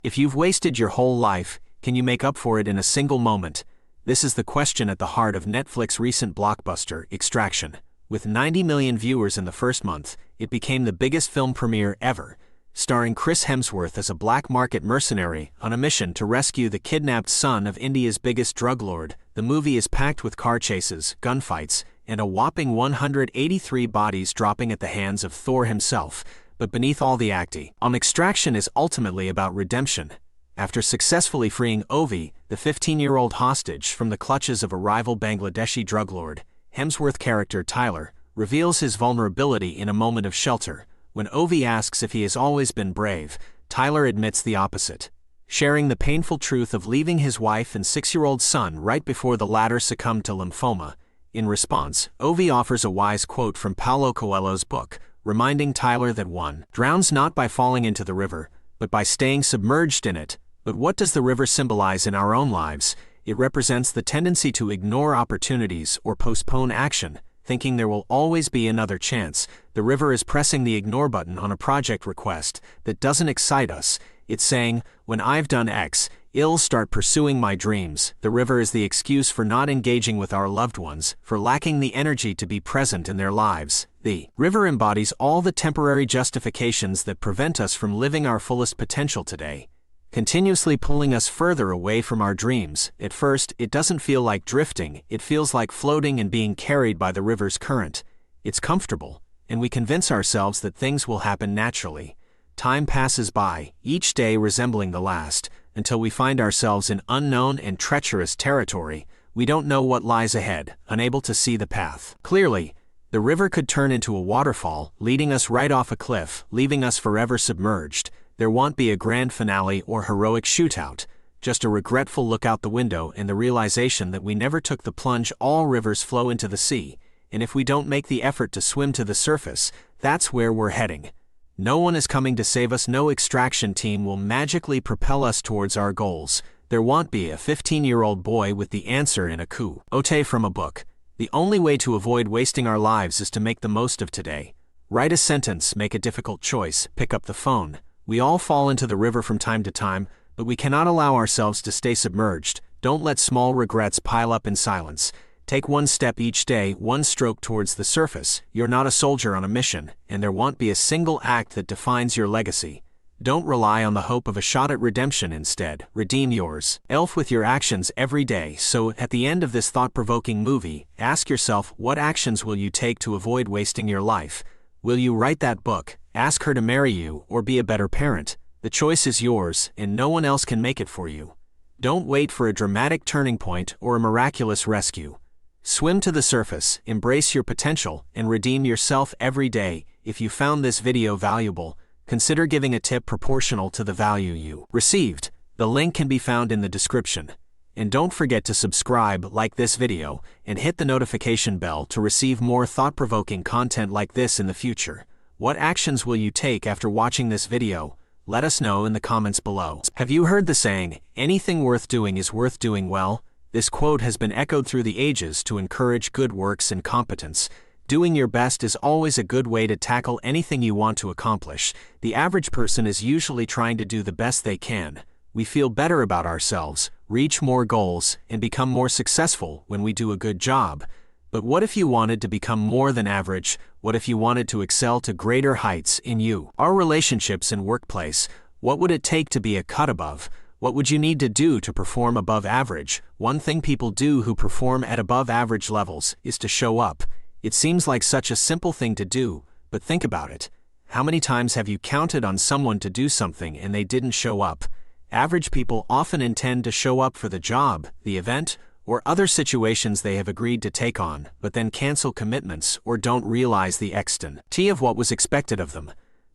If you've wasted your whole life, can you make up for it in a single moment? This is the question at the heart of Netflix's recent blockbuster, Extraction. With 90 million viewers in the first month, it became the biggest film premiere ever. Starring Chris Hemsworth as a black market mercenary on a mission to rescue the kidnapped son of India's biggest drug lord, the movie is packed with car chases, gunfights, and a whopping 183 bodies dropping at the hands of Thor himself. But beneath all the acting, Extraction is ultimately about redemption. After successfully freeing Ovi, the 15-year-old hostage, from the clutches of a rival Bangladeshi drug lord, Hemsworth character Tyler reveals his vulnerability in a moment of shelter. When Ovi asks if he has always been brave, Tyler admits the opposite, sharing the painful truth of leaving his wife and 6-year-old son right before the latter succumbed to lymphoma. In response, Ovi offers a wise quote from Paulo Coelho's book, reminding Tyler that one drowns not by falling into the river, but by staying submerged in it. But what does the river symbolize in our own lives? It represents the tendency to ignore opportunities or postpone action, thinking there will always be another chance. The river is pressing the ignore button on a project request that doesn't excite us. It's saying, when I've done X, I'll start pursuing my dreams. The river is the excuse for not engaging with our loved ones, for lacking the energy to be present in their lives. The river embodies all the temporary justifications that prevent us from living our fullest potential today, continuously pulling us further away from our dreams. At first, it doesn't feel like drifting, it feels like floating and being carried by the river's current. It's comfortable, and we convince ourselves that things will happen naturally. Time passes by, each day resembling the last, until we find ourselves in unknown and treacherous territory. We don't know what lies ahead, unable to see the path clearly. The river could turn into a waterfall, leading us right off a cliff, leaving us forever submerged. There won't be a grand finale or heroic shootout, just a regretful look out the window and the realization that we never took the plunge. All rivers flow into the sea, and if we don't make the effort to swim to the surface, that's where we're heading. No one is coming to save us. No extraction team will magically propel us towards our goals. There won't be a 15-year-old boy with the answer in a quote from a book. The only way to avoid wasting our lives is to make the most of today. Write a sentence, make a difficult choice, pick up the phone. We all fall into the river from time to time, but we cannot allow ourselves to stay submerged. Don't let small regrets pile up in silence. Take one step each day, one stroke towards the surface. You're not a soldier on a mission, and there won't be a single act that defines your legacy. Don't rely on the hope of a shot at redemption. Instead, redeem yours. Elf with your actions every day. So, at the end of this thought-provoking movie, ask yourself, what actions will you take to avoid wasting your life? Will you write that book, ask her to marry you, or be a better parent? The choice is yours, and no one else can make it for you. Don't wait for a dramatic turning point or a miraculous rescue. Swim to the surface, embrace your potential, and redeem yourself every day. If you found this video valuable, consider giving a tip proportional to the value you received. The link can be found in the description. And don't forget to subscribe, like this video, and hit the notification bell to receive more thought-provoking content like this in the future. What actions will you take after watching this video? Let us know in the comments below. Have you heard the saying, anything worth doing is worth doing well? This quote has been echoed through the ages to encourage good works and competence. Doing your best is always a good way to tackle anything you want to accomplish. The average person is usually trying to do the best they can. We feel better about ourselves, reach more goals, and become more successful when we do a good job. But what if you wanted to become more than average? What if you wanted to excel to greater heights in our relationships and workplace? What would it take to be a cut above? What would you need to do to perform above average? One thing people do who perform at above average levels is to show up. It seems like such a simple thing to do, but think about it. How many times have you counted on someone to do something and they didn't show up? Average people often intend to show up for the job, the event, or other situations they have agreed to take on, but then cancel commitments or don't realize the extent of what was expected of them.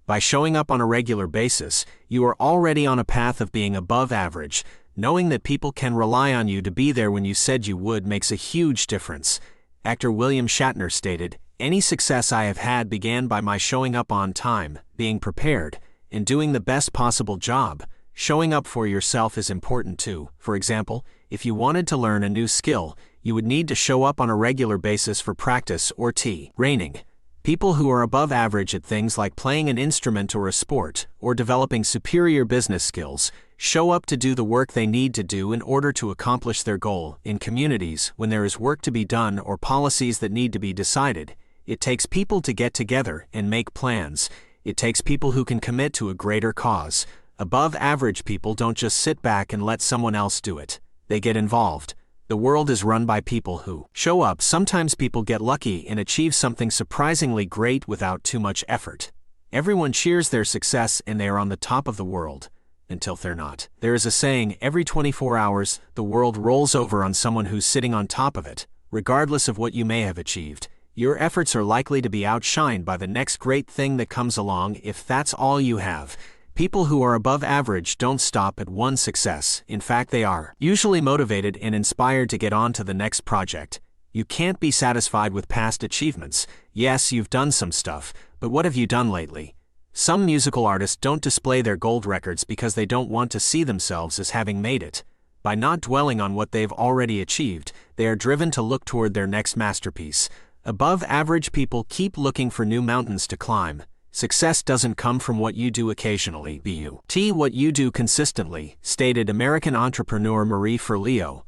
By showing up on a regular basis, you are already on a path of being above average. Knowing that people can rely on you to be there when you said you would makes a huge difference. Actor William Shatner stated, "Any success I have had began by my showing up on time, being prepared, and doing the best possible job." Showing up for yourself is important too. For example, if you wanted to learn a new skill, you would need to show up on a regular basis for practice or training. People who are above average at things like playing an instrument or a sport, or developing superior business skills, show up to do the work they need to do in order to accomplish their goal. In communities, when there is work to be done or policies that need to be decided, it takes people to get together and make plans. It takes people who can commit to a greater cause. Above average people don't just sit back and let someone else do it. They get involved. The world is run by people who show up. Sometimes people get lucky and achieve something surprisingly great without too much effort. Everyone cheers their success and they are on the top of the world. Until they're not. There is a saying, every 24 hours, the world rolls over on someone who's sitting on top of it. Regardless of what you may have achieved, your efforts are likely to be outshined by the next great thing that comes along if that's all you have. People who are above average don't stop at one success. In fact, they are usually motivated and inspired to get on to the next project. You can't be satisfied with past achievements. Yes, you've done some stuff, but what have you done lately? Some musical artists don't display their gold records because they don't want to see themselves as having made it. By not dwelling on what they've already achieved, they are driven to look toward their next masterpiece. Above average people keep looking for new mountains to climb. Success doesn't come from what you do occasionally, what you do consistently, stated American entrepreneur Marie Forleo.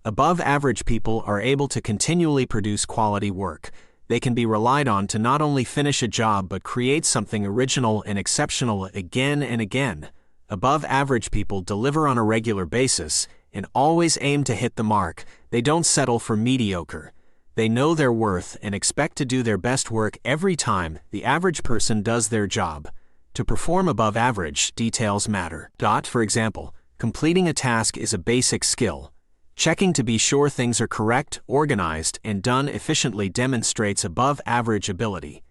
Above average people are able to continually produce quality work. They can be relied on to not only finish a job but create something original and exceptional again and again. Above average people deliver on a regular basis and always aim to hit the mark. They don't settle for mediocre. They know their worth and expect to do their best work every time the average person does their job. To perform above average, details matter. For example, completing a task is a basic skill. Checking to be sure things are correct, organized, and done efficiently demonstrates above average ability.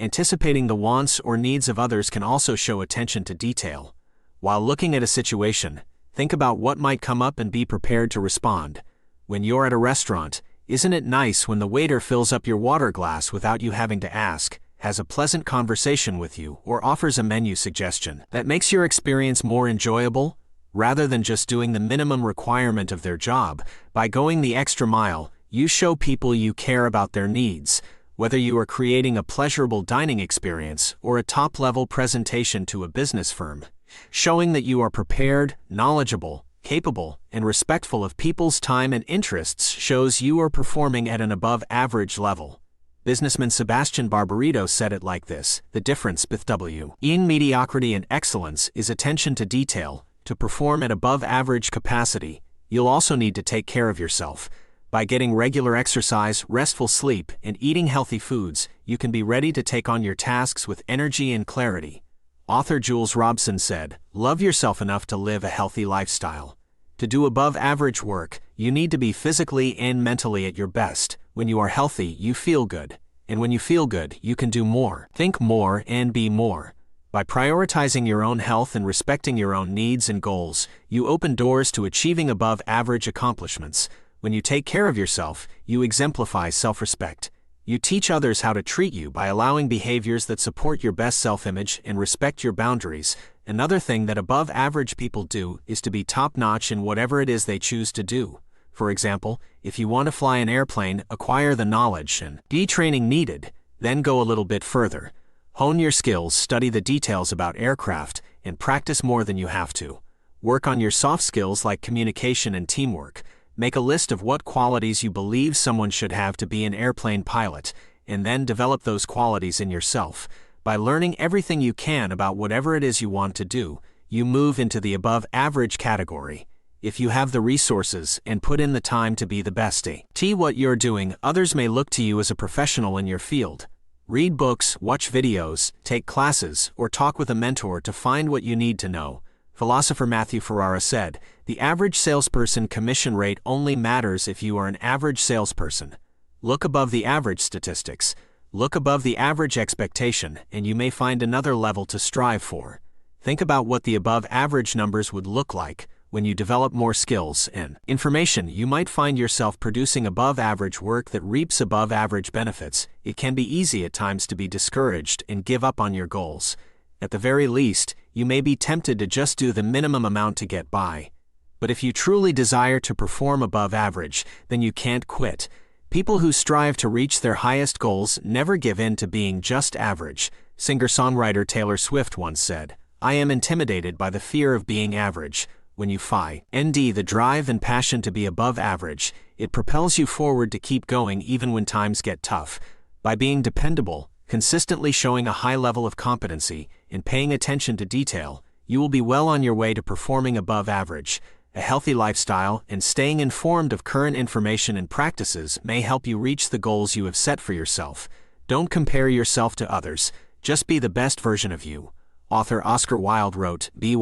Anticipating the wants or needs of others can also show attention to detail. While looking at a situation, think about what might come up and be prepared to respond. When you're at a restaurant, isn't it nice when the waiter fills up your water glass without you having to ask, has a pleasant conversation with you, or offers a menu suggestion that makes your experience more enjoyable? Rather than just doing the minimum requirement of their job, by going the extra mile, you show people you care about their needs. Whether you are creating a pleasurable dining experience or a top-level presentation to a business firm, showing that you are prepared, knowledgeable, capable, and respectful of people's time and interests shows you are performing at an above-average level. Businessman Sebastian Barbarito said it like this: the difference between mediocrity and excellence is attention to detail. To perform at above-average capacity, you'll also need to take care of yourself. By getting regular exercise, restful sleep, and eating healthy foods, you can be ready to take on your tasks with energy and clarity. Author Jules Robson said, "Love yourself enough to live a healthy lifestyle." To do above-average work, you need to be physically and mentally at your best. When you are healthy, you feel good. And when you feel good, you can do more, think more, and be more. By prioritizing your own health and respecting your own needs and goals, you open doors to achieving above-average accomplishments. When you take care of yourself, you exemplify self-respect. You teach others how to treat you by allowing behaviors that support your best self-image and respect your boundaries. Another thing that above-average people do is to be top-notch in whatever it is they choose to do. For example, if you want to fly an airplane, acquire the knowledge and training needed, then go a little bit further. Hone your skills, study the details about aircraft, and practice more than you have to. Work on your soft skills like communication and teamwork. Make a list of what qualities you believe someone should have to be an airplane pilot, and then develop those qualities in yourself. By learning everything you can about whatever it is you want to do, you move into the above-average category. If you have the resources and put in the time to be the best at what you're doing, others may look to you as a professional in your field. Read books, watch videos, take classes, or talk with a mentor to find what you need to know. Philosopher Matthew Ferrara said, "The average salesperson commission rate only matters if you are an average salesperson." Look above the average statistics. Look above the average expectation, and you may find another level to strive for. Think about what the above-average numbers would look like. When you develop more skills and information, you might find yourself producing above-average work that reaps above-average benefits. It can be easy at times to be discouraged and give up on your goals. At the very least, you may be tempted to just do the minimum amount to get by. But if you truly desire to perform above average, then you can't quit. People who strive to reach their highest goals never give in to being just average. Singer-songwriter Taylor Swift once said, "I am intimidated by the fear of being average." When you find the drive and passion to be above average, it propels you forward to keep going even when times get tough. By being dependable, consistently showing a high level of competency, and paying attention to detail, you will be well on your way to performing above average. A healthy lifestyle and staying informed of current information and practices may help you reach the goals you have set for yourself. Don't compare yourself to others, just be the best version of you. Author Oscar Wilde wrote, "Be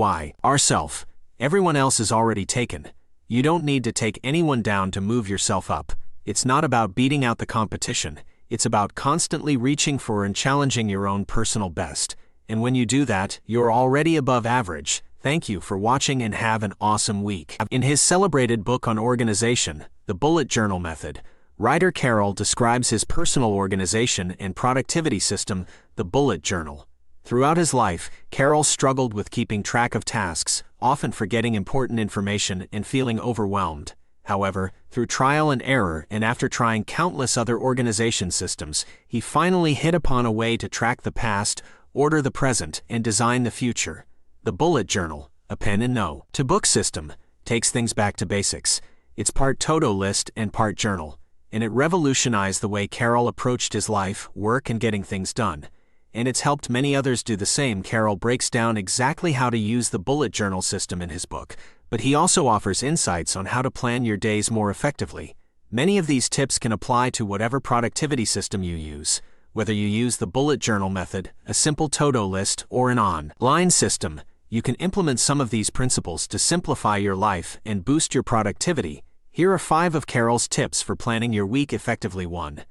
ourself. Everyone else is already taken. You don't need to take anyone down to move yourself up. It's not about beating out the competition, it's about constantly reaching for and challenging your own personal best. And when you do that, you're already above average." Thank you for watching and have an awesome week. In his celebrated book on organization, The Bullet Journal Method, writer Carroll describes his personal organization and productivity system, the bullet journal. Throughout his life, Carroll struggled with keeping track of tasks, often forgetting important information and feeling overwhelmed. However, through trial and error and after trying countless other organization systems, he finally hit upon a way to track the past, order the present, and design the future. The bullet journal, a pen and no-to-book system, takes things back to basics. It's part to-do list and part journal, and it revolutionized the way Carroll approached his life, work, and getting things done. And it's helped many others do the same. Carroll breaks down exactly how to use the bullet journal system in his book, but he also offers insights on how to plan your days more effectively. Many of these tips can apply to whatever productivity system you use. Whether you use the bullet journal method, a simple to-do list, or an online system, you can implement some of these principles to simplify your life and boost your productivity. Here are 5 of Carroll's tips for planning your week effectively. 1.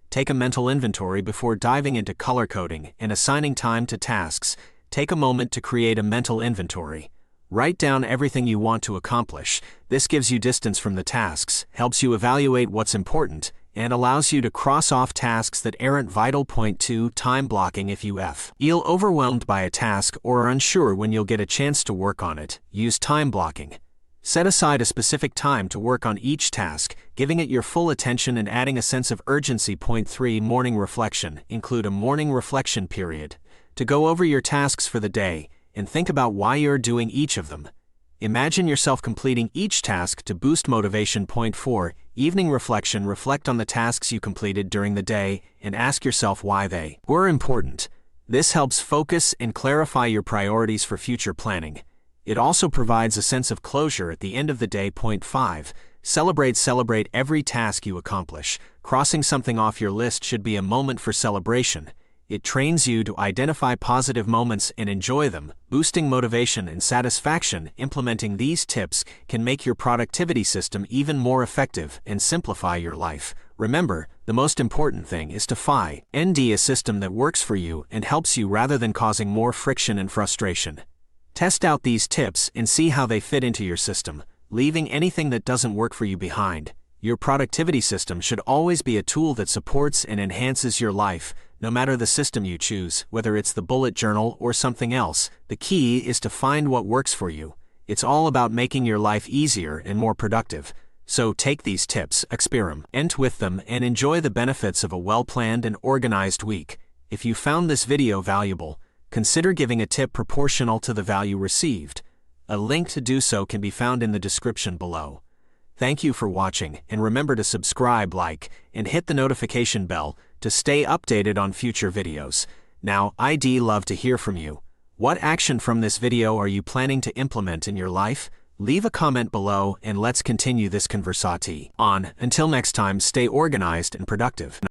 Take a mental inventory before diving into color coding and assigning time to tasks. Take a moment to create a mental inventory. Write down everything you want to accomplish. This gives you distance from the tasks, helps you evaluate what's important, and allows you to cross off tasks that aren't vital. 2. Time blocking. If you feel overwhelmed by a task or are unsure when you'll get a chance to work on it, use time blocking. Set aside a specific time to work on each task, giving it your full attention and adding a sense of urgency. 3. Morning reflection. Include a morning reflection period to go over your tasks for the day and think about why you're doing each of them. Imagine yourself completing each task to boost motivation. 4. Evening reflection. Reflect on the tasks you completed during the day and ask yourself why they were important. This helps focus and clarify your priorities for future planning. It also provides a sense of closure at the end of the day. 5. Celebrate every task you accomplish. Crossing something off your list should be a moment for celebration. It trains you to identify positive moments and enjoy them, boosting motivation and satisfaction. Implementing these tips can make your productivity system even more effective and simplify your life. Remember, the most important thing is to find a system that works for you and helps you rather than causing more friction and frustration. Test out these tips and see how they fit into your system, leaving anything that doesn't work for you behind. Your productivity system should always be a tool that supports and enhances your life, no matter the system you choose, whether it's the bullet journal or something else. The key is to find what works for you. It's all about making your life easier and more productive. So take these tips, experiment with them, and enjoy the benefits of a well-planned and organized week. If you found this video valuable, consider giving a tip proportional to the value received. A link to do so can be found in the description below. Thank you for watching, and remember to subscribe, like, and hit the notification bell to stay updated on future videos. Now, I'd love to hear from you. What action from this video are you planning to implement in your life? Leave a comment below and let's continue this conversation on. Until next time, stay organized and productive.